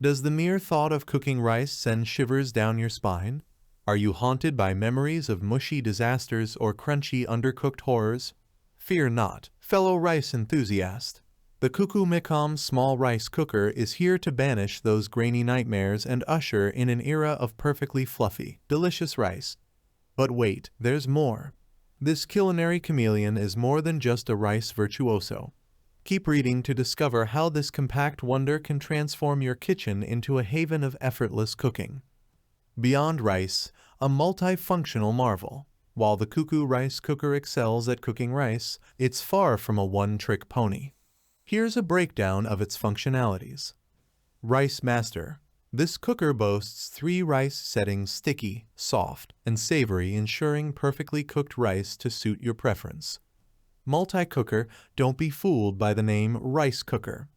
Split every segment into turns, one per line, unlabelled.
Does the mere thought of cooking rice send shivers down your spine? Are you haunted by memories of mushy disasters or crunchy undercooked horrors? Fear not, fellow rice enthusiast. The CUCKOO Micom Small Rice Cooker is here to banish those grainy nightmares and usher in an era of perfectly fluffy, delicious rice. But wait, there's more. This culinary chameleon is more than just a rice virtuoso. Keep reading to discover how this compact wonder can transform your kitchen into a haven of effortless cooking. Beyond rice, a multifunctional marvel. While the CUCKOO Rice Cooker excels at cooking rice, it's far from a one-trick pony. Here's a breakdown of its functionalities. Rice Master. This cooker boasts 3 rice settings: sticky, soft, and savory, ensuring perfectly cooked rice to suit your preference. Multi-cooker. Don't be fooled by the name rice cooker.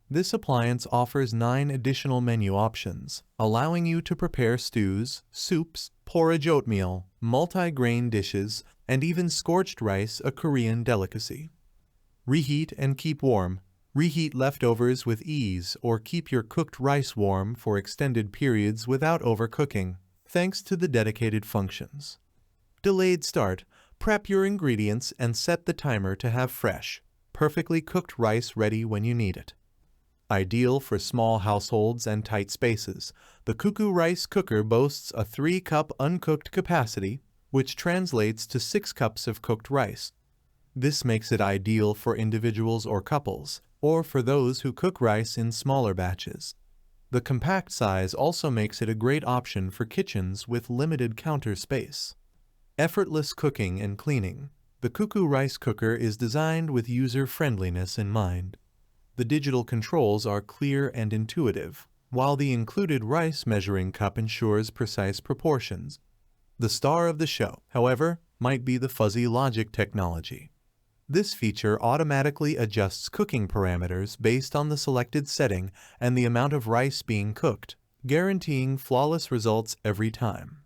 This appliance offers 9 additional menu options, allowing you to prepare stews, soups, porridge, oatmeal, multi-grain dishes, and even scorched rice, a Korean delicacy. Reheat and keep warm. Reheat leftovers with ease or keep your cooked rice warm for extended periods without overcooking, thanks to the dedicated functions. Delayed start. Prep your ingredients and set the timer to have fresh, perfectly cooked rice ready when you need it. Ideal for small households and tight spaces, the CUCKOO Rice Cooker boasts a 3-cup uncooked capacity, which translates to 6 cups of cooked rice. This makes it ideal for individuals or couples, or for those who cook rice in smaller batches. The compact size also makes it a great option for kitchens with limited counter space. Effortless cooking and cleaning. The CUCKOO Rice Cooker is designed with user-friendliness in mind. The digital controls are clear and intuitive, while the included rice measuring cup ensures precise proportions. The star of the show, however, might be the fuzzy logic technology. This feature automatically adjusts cooking parameters based on the selected setting and the amount of rice being cooked, guaranteeing flawless results every time.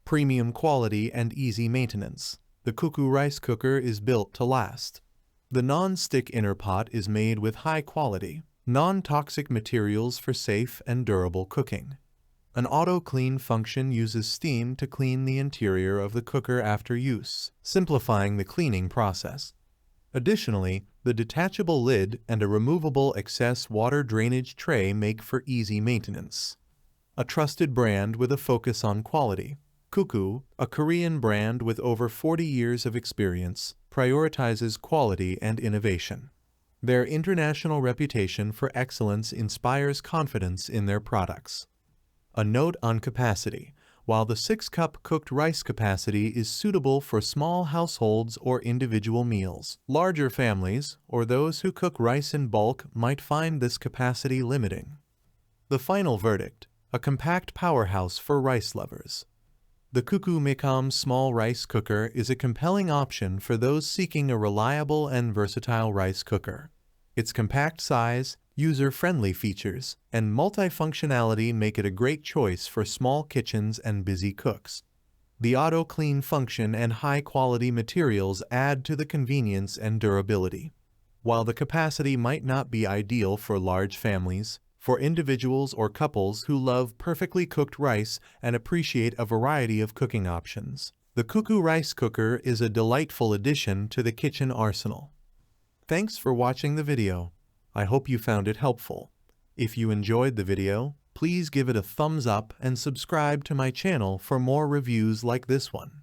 Premium quality and easy maintenance. The CUCKOO Rice Cooker is built to last. The non-stick inner pot is made with high-quality, non-toxic materials for safe and durable cooking. An auto-clean function uses steam to clean the interior of the cooker after use, simplifying the cleaning process. Additionally, the detachable lid and a removable excess water drainage tray make for easy maintenance. A trusted brand with a focus on quality. CUCKOO, a Korean brand with over 40 years of experience, prioritizes quality and innovation. Their international reputation for excellence inspires confidence in their products. A note on capacity. While the 6-cup cooked rice capacity is suitable for small households or individual meals, larger families or those who cook rice in bulk might find this capacity limiting. The final verdict: a compact powerhouse for rice lovers. The CUCKOO Micom Small Rice Cooker is a compelling option for those seeking a reliable and versatile rice cooker. Its compact size, user-friendly features, and multifunctionality make it a great choice for small kitchens and busy cooks. The auto-clean function and high-quality materials add to the convenience and durability. While the capacity might not be ideal for large families, for individuals or couples who love perfectly cooked rice and appreciate a variety of cooking options, the CUCKOO Rice Cooker is a delightful addition to the kitchen arsenal. Thanks for watching the video. I hope you found it helpful. If you enjoyed the video, please give it a thumbs up and subscribe to my channel for more reviews like this one.